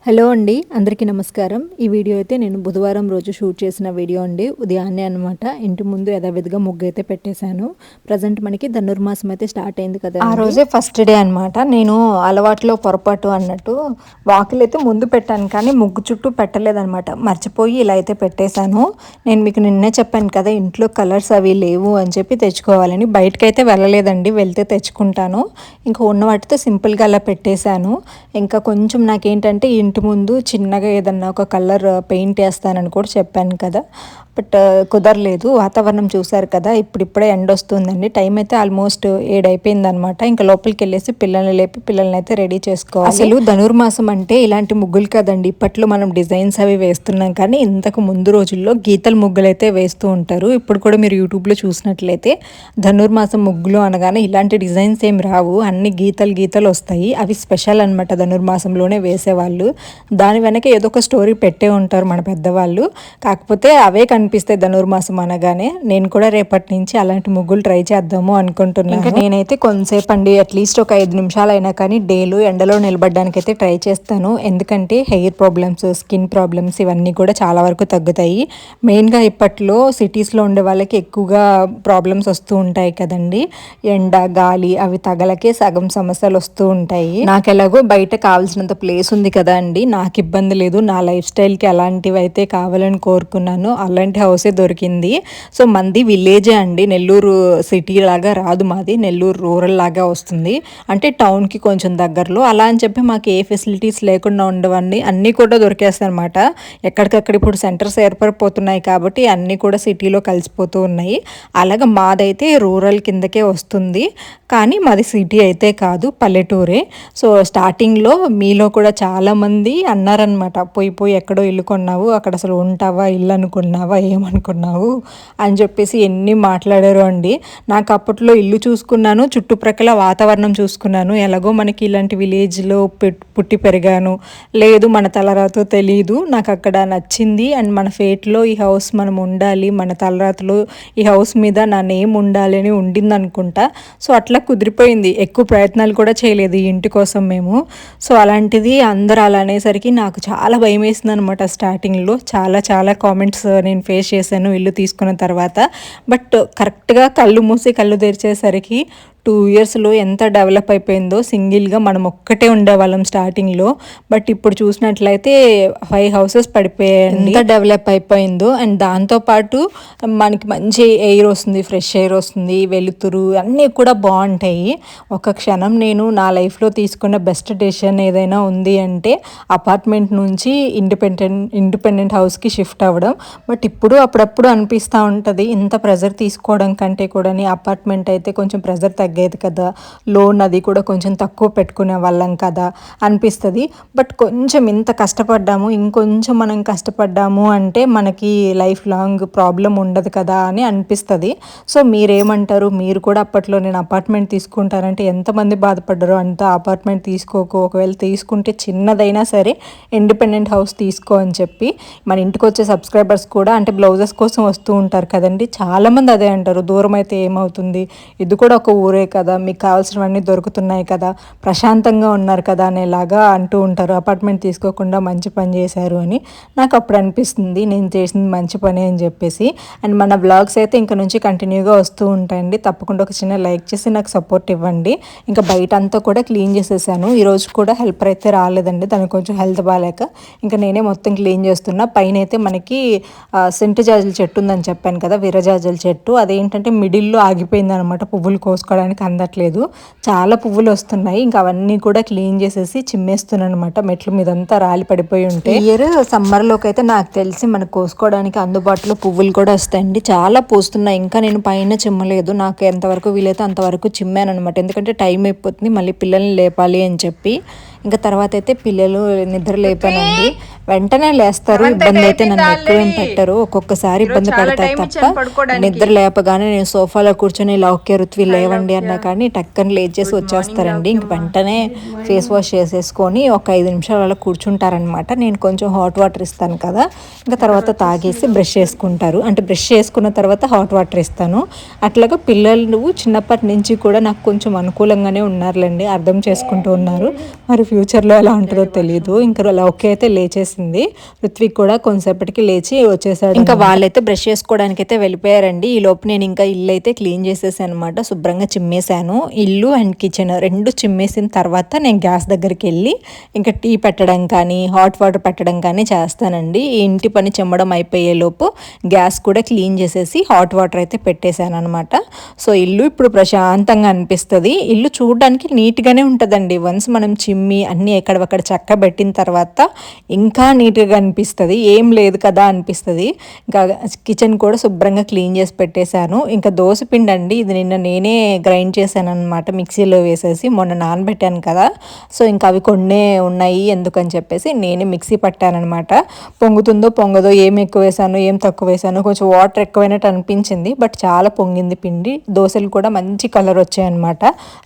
Hello అండి, అందరికీ నమస్కారం. ఈ వీడియో అయితే నేను బుధవారం రోజు షూట్ చేసిన వీడియో అండి. ఉదయాన్నే అనమాట. ఇంటి ముందు యథావిధిగా ముగ్గు అయితే పెట్టేశాను. ప్రజెంట్ మనకి ధనుర్మాసం అయితే స్టార్ట్ అయింది కదా. ఆ రోజే ఫస్ట్ డే అనమాట. నేను అలవాట్లో పొరపాటు అన్నట్టు వాకిలు అయితే ముందు పెట్టాను, కానీ ముగ్గు చుట్టూ పెట్టలేదనమాట. మర్చిపోయి ఇలా అయితే పెట్టేశాను. నేను మీకు నిన్నే చెప్పాను కదా, ఇంట్లో కలర్స్ అవి లేవు అని చెప్పి తెచ్చుకోవాలని. బయటకైతే వెళ్ళలేదండి, వెళ్తే తెచ్చుకుంటాను. ఇంకా ఉన్న వాటితో సింపుల్గా అలా పెట్టేశాను. ఇంకా కొంచెం నాకేంటంటే ఇంటి ముందు చిన్నగా ఏదన్నా ఒక కలర్ పెయింట్ వేస్తానని కూడా చెప్పాను కదా, బట్ కుదరలేదు. వాతావరణం చూసారు కదా, ఇప్పుడిప్పుడే ఎండ వస్తుందండి. టైం అయితే ఆల్మోస్ట్ 7 అయిపోయింది అనమాట. ఇంకా లోపలికి వెళ్ళేసి పిల్లల్ని లేపి పిల్లల్ని అయితే రెడీ చేసుకోవాలి. అసలు ధనుర్మాసం అంటే ఇలాంటి ముగ్గులు కదండి. ఇప్పట్లో మనం డిజైన్స్ అవి వేస్తున్నాం, కానీ ఇంతకు ముందు రోజుల్లో గీతల ముగ్గులు అయితే వేస్తూ ఉంటారు. ఇప్పుడు కూడా మీరు యూట్యూబ్లో చూసినట్లయితే ధనుర్మాసం ముగ్గులు అనగానే ఇలాంటి డిజైన్స్ ఏం రావు, అన్ని గీతలు గీతలు వస్తాయి. అవి స్పెషల్ అనమాట, ధనుర్మాసంలోనే వేసేవాళ్ళు. దాని వెనక ఏదో ఒక స్టోరీ పెట్టే ఉంటారు మన పెద్దవాళ్ళు. కాకపోతే అవే కనిపిస్తాయి ధనుర్మాసం అనగానే. నేను కూడా రేపటి నుంచి అలాంటి ముగ్గులు ట్రై చేద్దాము అనుకుంటున్నాను. ఇంకా నేనైతే కొంతసేపు అండి, అట్లీస్ట్ ఒక 5 నిమిషాలు అయినా కానీ డేలో ఎండలో నిలబడడానికి అయితే ట్రై చేస్తాను. ఎందుకంటే హెయిర్ ప్రాబ్లమ్స్, స్కిన్ ప్రాబ్లమ్స్ ఇవన్నీ కూడా చాలా వరకు తగ్గుతాయి. మెయిన్గా ఇప్పట్లో సిటీస్లో ఉండే వాళ్ళకి ఎక్కువగా ప్రాబ్లమ్స్ వస్తూ ఉంటాయి కదండి. ఎండ, గాలి అవి తగలకే సగం సమస్యలు వస్తూ ఉంటాయి. నాకు ఎలాగో బయట కావాల్సినంత ప్లేస్ ఉంది కదా అండి, నాకు ఇబ్బంది లేదు. నా లైఫ్ స్టైల్కి అలాంటివి అయితే కావాలని కోరుకున్నాను. అలాంటి హౌసే దొరికింది. సో మంది విలేజే అండి, నెల్లూరు సిటీ లాగా రాదు మాది, నెల్లూరు రూరల్ లాగా వస్తుంది. అంటే టౌన్కి కొంచెం దగ్గరలో. అలా అని చెప్పి మాకు ఏ ఫెసిలిటీస్ లేకుండా ఉండవన్నీ అన్నీ కూడా దొరికేస్తాయి అనమాట. ఎక్కడికక్కడ ఇప్పుడు సెంటర్స్ ఏర్పడిపోతున్నాయి కాబట్టి అన్నీ కూడా సిటీలో కలిసిపోతూ ఉన్నాయి. అలాగే మాదైతే రూరల్ కిందకే వస్తుంది, కానీ మాది సిటీ అయితే కాదు, పల్లెటూరే. సో స్టార్టింగ్లో మీలో కూడా చాలామంది అన్నారనమాట, పోయి ఎక్కడో ఇల్లు కొన్నావు, అక్కడ అసలు ఉంటావా, ఇల్లు అనుకున్నావా, ఏమనుకున్నావు అని చెప్పేసి ఎన్ని మాట్లాడారు అండి. నాకు అప్పట్లో ఇల్లు చూసుకున్నాను, చుట్టుప్రక్కల వాతావరణం చూసుకున్నాను. ఎలాగో మనకి ఇలాంటి విలేజ్లో పుట్టి పెరిగాను, లేదు మన తలరాతో తెలీదు, నాకు అక్కడ నచ్చింది. అండ్ మన ఫేట్లో ఈ హౌస్ మనం ఉండాలి, మన తలరాతలో ఈ హౌస్ మీద నా నేమ్ ఉండాలి అని ఉండింది అనుకుంటా. సో అట్లా కుదిరిపోయింది. ఎక్కువ ప్రయత్నాలు కూడా చేయలేదు ఈ ఇంటి కోసం మేము. సో అలాంటిది అందరూ అలా అనేసరికి నాకు చాలా భయం వేసింది అనమాట. స్టార్టింగ్లో చాలా చాలా కామెంట్స్ నేను ఫేస్ చేశాను ఇల్లు తీసుకున్న తర్వాత. బట్ కరెక్ట్గా కళ్ళు మూసి కళ్ళు తెరిచేసరికి 2 ఇయర్స్లో ఎంత డెవలప్ అయిపోయిందో. సింగిల్గా మనం ఒక్కటే ఉండేవాళ్ళం స్టార్టింగ్లో, బట్ ఇప్పుడు చూసినట్లయితే 5 హౌసెస్ పడిపోయాయి. ఎంత డెవలప్ అయిపోయిందో. అండ్ దాంతోపాటు మనకి మంచి ఎయిర్ వస్తుంది, ఫ్రెష్ ఎయిర్ వస్తుంది, వెలుతురు అన్నీ కూడా బాగుంటాయి. ఒక క్షణం నేను నా లైఫ్లో తీసుకున్న బెస్ట్ డెసిషన్ ఏదైనా ఉంది అంటే అపార్ట్మెంట్ నుంచి ఇండిపెండెంట్ హౌస్కి షిఫ్ట్ అవ్వడం. బట్ ఇప్పుడు అప్పుడప్పుడు అనిపిస్తూ ఉంటుంది, ఇంత ప్రెజర్ తీసుకోవడం కంటే కూడా అపార్ట్మెంట్ అయితే కొంచెం ప్రెజర్ తగ్గేది కదా, లోన్ అది కూడా కొంచెం తక్కువ పెట్టుకునే వాళ్ళం కదా అనిపిస్తుంది. బట్ కొంచెం ఇంత కష్టపడ్డాము, ఇంకొంచెం మనం కష్టపడ్డాము అంటే మనకి లైఫ్ లాంగ్ ప్రాబ్లం ఉండదు కదా అని అనిపిస్తుంది. సో మీరేమంటారు? మీరు కూడా అప్పట్లో నేను అపార్ట్మెంట్ తీసుకుంటానంటే ఎంతమంది బాధపడ్డారో. అంత అపార్ట్మెంట్ తీసుకోకు, ఒకవేళ తీసుకుంటే చిన్నదైనా సరే ఇండిపెండెంట్ హౌస్ తీసుకో అని చెప్పి. మన ఇంటికి వచ్చే సబ్స్క్రైబర్స్ కూడా అంటే బ్లౌజెస్ కోసం వస్తూ ఉంటారు కదండి, చాలామంది అదే అంటారు, దూరం అయితే ఏమవుతుంది, ఇది కూడా ఒక ఊరే కదా, మీకు కావాల్సినవన్నీ దొరుకుతున్నాయి కదా, ప్రశాంతంగా ఉన్నారు కదా అనేలాగా అంటూ ఉంటారు. అపార్ట్మెంట్ తీసుకోకుండా మంచి పని చేశారు అని నాకు అప్పుడు అనిపిస్తుంది, నేను చేసింది మంచి పని అని చెప్పేసి. అండ్ మన వ్లాగ్స్ అయితే ఇంక నుంచి కంటిన్యూగా వస్తూ ఉంటాయండి. తప్పకుండా ఒక చిన్న లైక్ చేసి నాకు సపోర్ట్ ఇవ్వండి. ఇంకా బయట అంతా కూడా క్లీన్ చేసేసాను. ఈరోజు కూడా హెల్పర్ అయితే రాలేదండి, తనకు కొంచెం హెల్త్ బాగాలేక. ఇంకా నేనే మొత్తం క్లీన్ చేస్తున్నా. పైన అయితే మనకి సెంటు జాజుల చెట్టు ఉందని చెప్పాను కదా, విరజాజుల చెట్టు. అదేంటంటే మిడిల్లో ఆగిపోయింది అనమాట, పువ్వులు కోసుకోవడానికి అందట్లేదు. చాలా పువ్వులు వస్తున్నాయి. ఇంకా అవన్నీ కూడా క్లీన్ చేసేసి చిమ్మేస్తున్నాను అనమాట. మెట్ల మీదంతా రాలి పడిపోయి ఉంటాయి. ఇయర్ సమ్మర్లోకి అయితే నాకు తెలిసి మనకు కోసుకోవడానికి అందుబాటులో పువ్వులు కూడా వస్తాయండి. చాలా పూస్తున్నాయి. ఇంకా నేను పైన చిమ్మలేదు, నాకు ఎంతవరకు వీలైతే అంతవరకు చిమ్మాను అనమాట. ఎందుకంటే టైం అయిపోతుంది, మళ్ళీ పిల్లల్ని లేపాలి అని చెప్పి. ఇంకా తర్వాత అయితే పిల్లలు నిద్ర లేపానండి. వెంటనే లేస్తారు. ఇబ్బంది అయితే నన్ను ఎక్కువ ఏం పెట్టరు, ఒక్కొక్కసారి ఇబ్బంది పెడతారు తప్ప. నిద్ర లేపగానే నేను సోఫాలో కూర్చొని ఓకే రుత్వి లేవండి అన్నా కానీ టక్కని లేచేసి వచ్చేస్తారండి. ఇంక వెంటనే ఫేస్ వాష్ చేసేసుకొని ఒక 5 నిమిషాలు అలా కూర్చుంటారనమాట. నేను కొంచెం హాట్ వాటర్ ఇస్తాను కదా, ఇంకా తర్వాత తాగేసి బ్రష్ చేసుకుంటారు. అంటే బ్రష్ చేసుకున్న తర్వాత హాట్ వాటర్ ఇస్తాను. అట్లాగా పిల్లలు చిన్నప్పటి నుంచి కూడా నాకు కొంచెం అనుకూలంగానే ఉన్నారులేండి, అర్థం చేసుకుంటూ ఉన్నారు. మరి ఫ్యూచర్లో ఎలా ఉంటుందో తెలియదు. ఇంకా ఓకే అయితే లేచేసింది. ఋత్విక్ కూడా కొంతసేపటికి లేచి వచ్చేసాడు. ఇంకా వాళ్ళైతే బ్రష్ చేసుకోవడానికి అయితే వెళ్ళిపోయారండి. ఈ లోపు నేను ఇంకా ఇల్లు అయితే క్లీన్ చేసేసాను అనమాట. శుభ్రంగా చిమ్మేశాను. ఇల్లు అండ్ కిచెన్ రెండు చిమ్మేసిన తర్వాత నేను గ్యాస్ దగ్గరికి వెళ్ళి ఇంకా టీ పెట్టడం కానీ హాట్ వాటర్ పెట్టడం కానీ చేస్తానండి. ఈ ఇంటి పని చెమ్మడం అయిపోయే లోపు గ్యాస్ కూడా క్లీన్ చేసేసి హాట్ వాటర్ అయితే పెట్టేశాను అనమాట. సో ఇల్లు ఇప్పుడు ప్రశాంతంగా అనిపిస్తుంది. ఇల్లు చూడడానికి నీట్గానే ఉంటుందండి. వన్స్ మనం చిమ్మి అన్నీ ఎక్కడక్కడ చక్క పెట్టిన తర్వాత ఇంకా నీట్గా అనిపిస్తుంది. ఏం లేదు కదా అనిపిస్తుంది. ఇంకా కిచెన్ కూడా శుభ్రంగా క్లీన్ చేసి పెట్టేశాను. ఇంకా దోసపిండి అండి, ఇది నిన్న నేనే గ్రైండ్ చేశాను అనమాట, మిక్సీలో వేసేసి. మొన్న నానబెట్టాను కదా, సో ఇంకా అవి కొన్నే ఉన్నాయి ఎందుకని చెప్పేసి నేనే మిక్సీ పట్టానమాట. పొంగుతుందో పొంగదో, ఏం ఎక్కువ వేసాను ఏం తక్కువ వేసాను, కొంచెం వాటర్ ఎక్కువైనట్టు అనిపించింది. బట్ చాలా పొంగింది పిండి. దోశలు కూడా మంచి కలర్ వచ్చాయన్నమాట.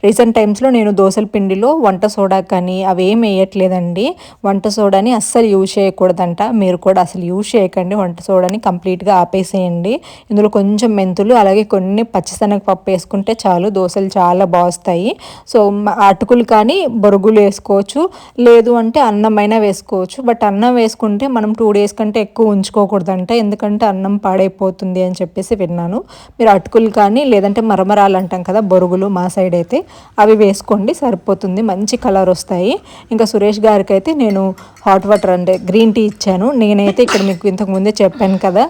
రీసెంట్ టైమ్స్లో నేను దోశల పిండిలో వంట సోడా కానీ అవి ఏం వేయట్లేదండి. వంట సోడాని అస్సలు యూజ్ చేయకూడదంట. మీరు కూడా అసలు యూజ్ చేయకండి వంట సోడాని, కంప్లీట్గా ఆపేసేయండి. ఇందులో కొంచెం మెంతులు అలాగే కొన్ని పచ్చిశనగపప్పు వేసుకుంటే చాలు, దోశలు చాలా బాగుస్తాయి. సో అటుకులు కానీ బొరుగులు వేసుకోవచ్చు, లేదు అంటే అన్నమైనా వేసుకోవచ్చు. బట్ అన్నం వేసుకుంటే మనం 2 days కంటే ఎక్కువ ఉంచుకోకూడదంట, ఎందుకంటే అన్నం పాడైపోతుంది అని చెప్పేసి విన్నాను. మీరు అటుకులు కానీ లేదంటే మరమరాలు అంటాం కదా, బొరుగులు మా సైడ్ అయితే, అవి వేసుకోండి సరిపోతుంది, మంచి కలర్ వస్తాయి. ఇంకా సురేష్ గారికి అయితే నేను హాట్ వాటర్ అంటే గ్రీన్ టీ ఇచ్చాను. నేనైతే ఇక్కడ మీకు ఇంతకుముందే చెప్పాను కదా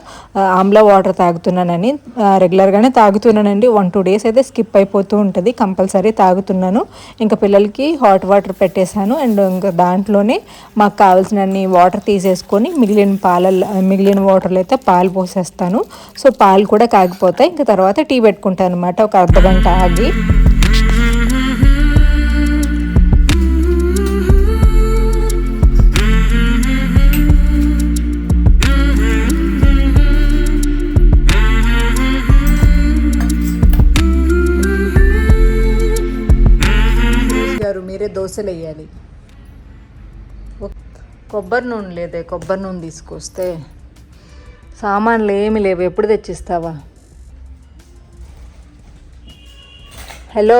ఆమ్లా వాటర్ తాగుతున్నానని, రెగ్యులర్గానే తాగుతున్నానండి. 1-2 days అయితే స్కిప్ అయిపోతూ ఉంటుంది, కంపల్సరీ తాగుతున్నాను. ఇంకా పిల్లలకి హాట్ వాటర్ పెట్టేశాను. అండ్ ఇంకా దాంట్లోనే మాకు కావాల్సినన్ని వాటర్ తీసేసుకొని మిగిలిన వాటర్లో అయితే పాలు పోసేస్తాను. సో పాలు కూడా కాగిపోతాయి. ఇంకా తర్వాత టీ పెట్టుకుంటాను అనమాట, ఒక అర్ధగంట ఆగి. మీరే దోశలు వేయాలి. కొబ్బరి నూనె లేదే, కొబ్బరి నూనె తీసుకొస్తే. సామాన్లు ఏమి లేవు, ఎప్పుడు తెచ్చిస్తావా? హలో,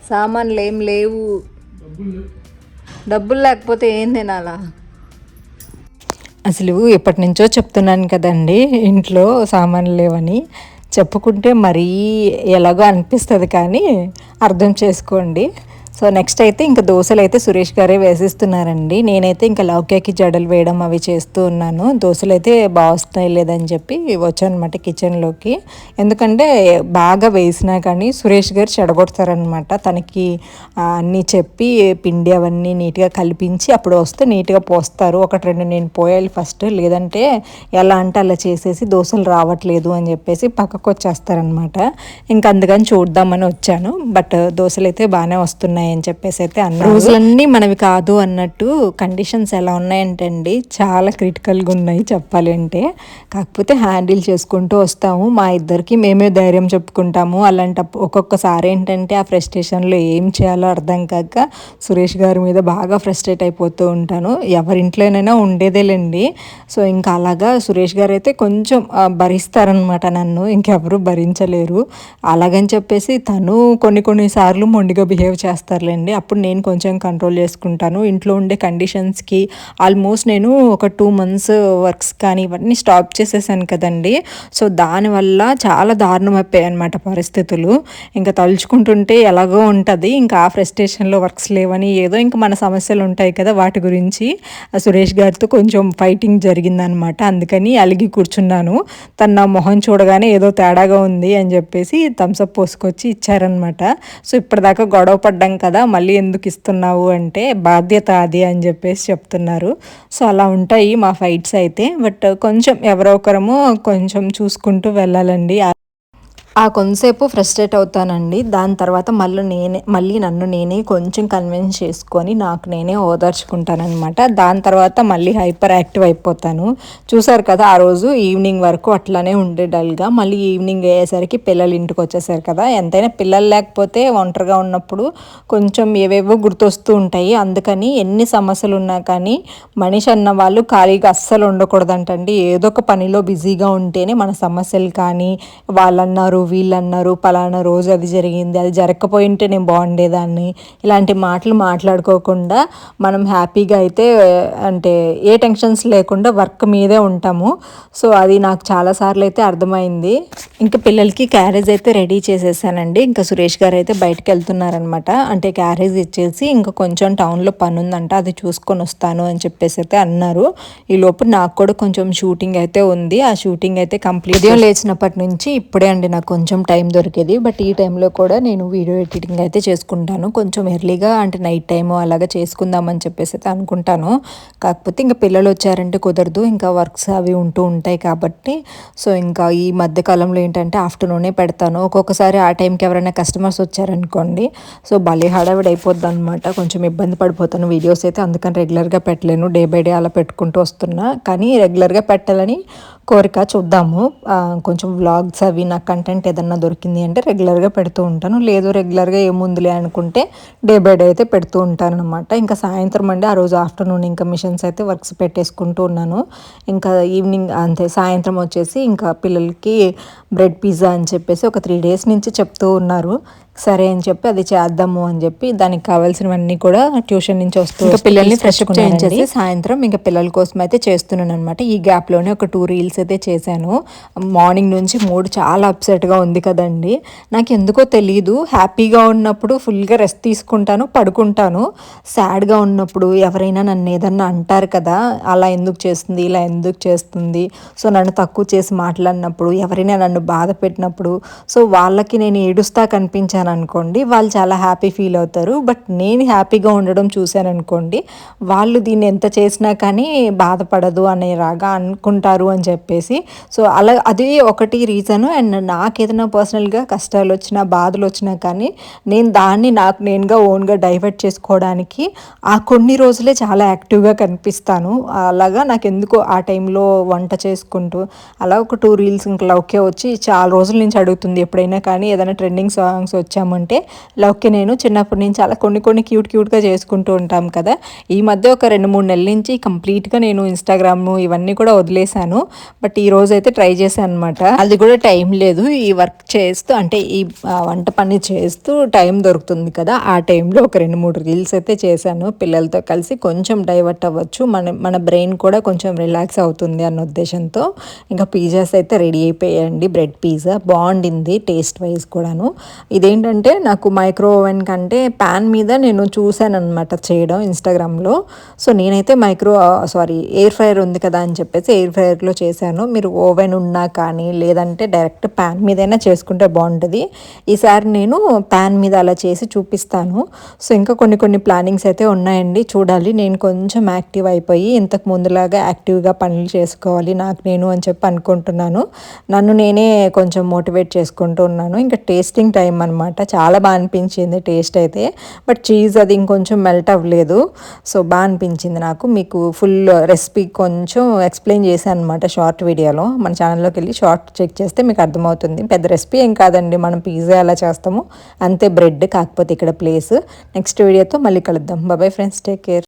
సామాన్లు ఏం లేవు. డబ్బులు లేకపోతే ఏం తినాలా? అసలు ఎప్పటి నుంచో చెప్తున్నాను కదండి ఇంట్లో సామాన్లు లేవని. చెప్పుకుంటే మరీ ఎలాగో అనిపిస్తుంది, కానీ అర్థం చేసుకోండి. సో నెక్స్ట్ అయితే ఇంకా దోశలు అయితే సురేష్ గారే వేసిస్తున్నారండి. నేనైతే ఇంకా లౌక్యాకి జడలు వేయడం అవి చేస్తూ ఉన్నాను. దోశలు అయితే బాగా వస్తాయి లేదని చెప్పి వచ్చానమాట కిచెన్లోకి. ఎందుకంటే బాగా వేసినా కానీ సురేష్ గారు చెడగొడతారనమాట. తనకి అన్నీ చెప్పి పిండి అవన్నీ నీట్గా కలిపించి అప్పుడు వస్తే నీట్గా పోస్తారు. 1-2 నేను పోయాలి ఫస్ట్, లేదంటే ఎలా అంటే అలా చేసేసి దోశలు రావట్లేదు అని చెప్పేసి పక్కకు వచ్చేస్తారనమాట. ఇంకా అందుకని చూద్దామని వచ్చాను. బట్ దోశలు అయితే బాగానే వస్తున్నాయి అని చెప్పేసి అయితే అన్నారు. రోజులన్నీ మనవి కాదు అన్నట్టు కండిషన్స్ ఎలా ఉన్నాయంటే అండి, చాలా క్రిటికల్గా ఉన్నాయి చెప్పాలి అంటే. కాకపోతే హ్యాండిల్ చేసుకుంటూ వస్తాము. మా ఇద్దరికి మేమే ధైర్యం చెప్పుకుంటాము. అలాంటప్పుడు ఒక్కొక్కసారి ఏంటంటే ఆ ఫ్రస్ట్రేషన్లో ఏం చేయాలో అర్థం కాక సురేష్ గారి మీద బాగా ఫ్రస్ట్రేట్ అయిపోతూ ఉంటాను. ఎవరింట్లోనైనా ఉండేదేలేండి. సో ఇంకా అలాగా సురేష్ గారు అయితే కొంచెం భరిస్తారనమాట నన్ను, ఇంకెవరు భరించలేరు. అలాగని చెప్పేసి తను కొన్నిసార్లు మొండిగా బిహేవ్ చేస్తారులేండి. అప్పుడు నేను కొంచెం కంట్రోల్ చేసుకుంటాను. ఇంట్లో ఉండే కండిషన్స్కి ఆల్మోస్ట్ నేను ఒక 2 months వర్క్స్ కానీ ఇవన్నీ స్టాప్ చేసేసాను కదండి. సో దానివల్ల చాలా దారుణం అయిపోయాయి అనమాట పరిస్థితులు. ఇంకా తలుచుకుంటుంటే ఎలాగో ఉంటుంది. ఇంకా ఆ ఫ్రస్ట్రేషన్లో వర్క్స్ లేవని ఏదో ఇంకా మన సమస్యలు ఉంటాయి కదా, వాటి గురించి సురేష్ గారితో కొంచెం ఫైటింగ్ జరిగిందనమాట. అందుకని అలిగి కూర్చున్నాను. తను నా మొహం చూడగానే ఏదో తేడాగా ఉంది అని చెప్పేసి థమ్స్అప్ పోసుకొచ్చి ఇచ్చారనమాట. సో ఇప్పటిదాకా గొడవ పడ్డాం కదా, మళ్ళీ ఎందుకు ఇస్తున్నావు అంటే బాధ్యత అది అని చెప్పేసి చెప్తున్నారు. సో అలా ఉంటాయి మా ఫైట్స్ అయితే. బట్ కొంచెం ఎవరో ఒకరము కొంచెం చూసుకుంటూ వెళ్ళాలండి. ఆ కొంతసేపు ఫ్రస్ట్రేట్ అవుతానండి. దాని తర్వాత మళ్ళీ నన్ను నేనే కొంచెం కన్విన్స్ చేసుకొని నాకు నేనే ఓదార్చుకుంటాననమాట. దాని తర్వాత మళ్ళీ హైపర్ యాక్టివ్ అయిపోతాను. చూసారు కదా ఆ రోజు ఈవినింగ్ వరకు అట్లానే ఉండే డల్‌గా. మళ్ళీ ఈవినింగ్ అయ్యేసరికి పిల్లలు ఇంటికొచ్చేసారు కదా! ఎంతైనా పిల్లలు లేకపోతే ఒంటరిగా ఉన్నప్పుడు కొంచెం ఏవేవో గుర్తొస్తూ ఉంటాయి. అందుకని ఎన్ని సమస్యలున్నా కానీ మనిషి అన్న వాళ్ళు ఖాళీగా అస్సలు ఉండకూడదంటండి. ఏదో ఒక పనిలో బిజీగా ఉంటేనే మన సమస్యలు కానీ వాళ్ళన్నారు వీళ్ళన్నారు పలానా రోజు అది జరిగింది, అది జరగకపోయింటే నేను బాగుండేదాన్ని, ఇలాంటి మాటలు మాట్లాడుకోకుండా మనం హ్యాపీగా అయితే అంటే ఏ టెన్షన్స్ లేకుండా వర్క్ మీదే ఉంటాము. సో అది నాకు చాలాసార్లు అయితే అర్థమైంది. ఇంకా పిల్లలకి క్యారేజ్ అయితే రెడీ చేసేసానండి. ఇంకా సురేష్ గారు అయితే బయటకు వెళ్తున్నారనమాట. అంటే క్యారేజ్ ఇచ్చేసి ఇంకా కొంచెం టౌన్లో పని ఉందంట, అది చూసుకొని వస్తాను అని చెప్పేసి అయితే అన్నారు. ఈ లోపు నాకు కూడా కొంచెం షూటింగ్ అయితే ఉంది. ఆ షూటింగ్ అయితే కంప్లీట్. ఉదయం లేచినప్పటి నుంచి ఇప్పుడే అండి నాకు కొంచెం టైం దొరికేది. బట్ ఈ టైంలో కూడా నేను వీడియో ఎడిటింగ్ అయితే చేసుకుంటాను. కొంచెం ఎర్లీగా అంటే నైట్ టైము అలాగా చేసుకుందామని చెప్పేసి అయితే అనుకుంటాను. కాకపోతే ఇంకా పిల్లలు వచ్చారంటే కుదరదు. ఇంకా వర్క్స్ అవి ఉంటూ ఉంటాయి కాబట్టి సో ఇంకా ఈ మధ్య కాలంలో ఏంటంటే ఆఫ్టర్నూనే పెడతాను. ఒక్కొక్కసారి ఆ టైంకి ఎవరైనా కస్టమర్స్ వచ్చారనుకోండి సో భలే హడావిడి అయిపోద్ది అనమాట. కొంచెం ఇబ్బంది పడిపోతాను వీడియోస్ అయితే. అందుకని రెగ్యులర్గా పెట్టలేను. డే బై డే అలా పెట్టుకుంటూ వస్తున్నా. కానీ రెగ్యులర్గా పెట్టాలని కోరిక, చూద్దాము. కొంచెం వ్లాగ్స్ అవి నాకు కంటెంట్ ఏదన్నా దొరికింది అంటే రెగ్యులర్గా పెడుతూ ఉంటాను. లేదు రెగ్యులర్గా ఏముందిలే అనుకుంటే డే బై డే అయితే పెడుతూ ఉంటాను అనమాట. ఇంకా సాయంత్రం అండి ఆ రోజు ఆఫ్టర్నూన్ ఇంకా మిషన్స్ అయితే వర్క్స్ పెట్టేసుకుంటూ ఉన్నాను. ఇంకా ఈవినింగ్ అంతే సాయంత్రం వచ్చేసి ఇంకా పిల్లలకి బ్రెడ్ పిజ్జా అని చెప్పేసి ఒక 3 days నుంచి చెప్తూ ఉన్నారు. సరే అని చెప్పి అది చేద్దాము అని చెప్పి దానికి కావాల్సినవన్నీ కూడా ట్యూషన్ నుంచి వస్తూ ఇంకా పిల్లల్ని ఫ్రెష్ అప్ చేయించేసి సాయంత్రం ఇంకా పిల్లల కోసం అయితే చేస్తున్నాను అనమాట. ఈ గ్యాప్లోనే ఒక 2 reels అయితే చేశాను. మార్నింగ్ నుంచి మూడ్ చాలా అప్సెట్గా ఉంది కదండి. నాకు ఎందుకో తెలీదు, హ్యాపీగా ఉన్నప్పుడు ఫుల్గా రెస్ట్ తీసుకుంటాను, పడుకుంటాను. సాడ్గా ఉన్నప్పుడు ఎవరైనా నన్ను ఏదన్నా అంటారు కదా, అలా ఎందుకు చేస్తుంది ఇలా ఎందుకు చేస్తుంది, సో నన్ను తక్కువ చేసి మాట్లాడినప్పుడు ఎవరైనా నన్ను బాధ పెట్టినప్పుడు సో వాళ్ళకి నేను ఏడుస్తా కనిపించాను అనుకోండి, వాళ్ళు చాలా హ్యాపీ ఫీల్ అవుతారు. బట్ నేను హ్యాపీగా ఉండడం చూశాను అనుకోండి, వాళ్ళు దీన్ని ఎంత చేసినా కానీ బాధపడదు అనేలాగా అనుకుంటారు అని చెప్పేసి సో అలా అది ఒకటి రీజను. అండ్ నాకు ఏదైనా పర్సనల్గా కష్టాలు వచ్చినా బాధలు వచ్చినా కానీ నేను దాన్ని నాకు నేనుగా ఓన్గా డైవర్ట్ చేసుకోవడానికి ఆ కొన్ని రోజులే చాలా యాక్టివ్గా కనిపిస్తాను. అలాగా నాకు ఎందుకో ఆ టైంలో వంట చేసుకుంటూ అలా ఒక 2 reels ఇంకా లౌక్య వచ్చి చాలా రోజుల నుంచి అడుగుతుంది. ఎప్పుడైనా కానీ ఏదైనా ట్రెండింగ్ సాంగ్స్ వచ్చామంటే లౌక్య నేను చిన్నప్పటి నుంచి అలా కొన్ని క్యూట్గా చేసుకుంటూ ఉంటాం కదా. ఈ మధ్య ఒక 2-3 నెలల నుంచి కంప్లీట్గా నేను ఇన్స్టాగ్రామ్ ఇవన్నీ కూడా వదిలేశాను. బట్ ఈ రోజు అయితే ట్రై చేశాను అనమాట. అది కూడా టైం లేదు, ఈ వర్క్ చేస్తూ అంటే ఈ వంట పని చేస్తూ టైం దొరుకుతుంది కదా, ఆ టైంలో ఒక 2-3 reels అయితే చేశాను. పిల్లలతో కలిసి కొంచెం డైవర్ట్ అవ్వచ్చు, మన బ్రెయిన్ కూడా కొంచెం రిలాక్స్ అవుతుంది అన్న ఉద్దేశంతో ఇంకా పిజ్జాస్ అయితే రెడీ అయిపోయాయండి. బ్రెడ్ పిజ్జా బాగుండింది టేస్ట్ వైజ్ కూడాను. ఇదేంటంటే నాకు మైక్రో ఓవెన్ కంటే ప్యాన్ మీద నేను చూశాను అనమాట చేయడం ఇన్స్టాగ్రామ్లో. సో నేనైతే ఎయిర్ ఫ్రైయర్ ఉంది కదా అని చెప్పేసి ఎయిర్ ఫ్రైయర్లో చేశాను. మీరు ఓవెన్ ఉన్నా కానీ లేదంటే డైరెక్ట్ ప్యాన్ మీదైనా చేసుకుంటే బాగుంటుంది. ఈసారి నేను ప్యాన్ మీద అలా చేసి చూపిస్తాను. సో ఇంకా కొన్ని ప్లానింగ్స్ అయితే ఉన్నాయండి, చూడాలి. నేను కొంచెం యాక్టివ్ అయిపోయి ఇంతకు ముందులాగా యాక్టివ్గా పనులు చేసుకోవాలి నాకు నేను అని చెప్పి అనుకుంటున్నాను. నన్ను నేనే కొంచెం మోటివేట్ చేసుకుంటూ ఉన్నాను. ఇంకా టేస్టింగ్ టైం అనమాట. చాలా బాగా అనిపించింది టేస్ట్ అయితే. బట్ చీజ్ అది ఇంకొంచెం మెల్ట్ అవ్వలేదు. సో బాగా అనిపించింది నాకు. మీకు ఫుల్ రెసిపీ కొంచెం ఎక్స్ప్లెయిన్ చేశాను అనమాట షార్ట్ వీడియోలో. మన ఛానల్లోకి వెళ్ళి షార్ట్ చెక్ చేస్తే మీకు అర్థమవుతుంది. పెద్ద రెసిపీ ఏం కాదండి, మనం పిజ్జా ఎలా చేస్తామో అంతే, బ్రెడ్ కాకపోతే ఇక్కడ ప్లేస్. నెక్స్ట్ వీడియోతో మళ్ళీ కలుద్దాం. Bye friends, take care.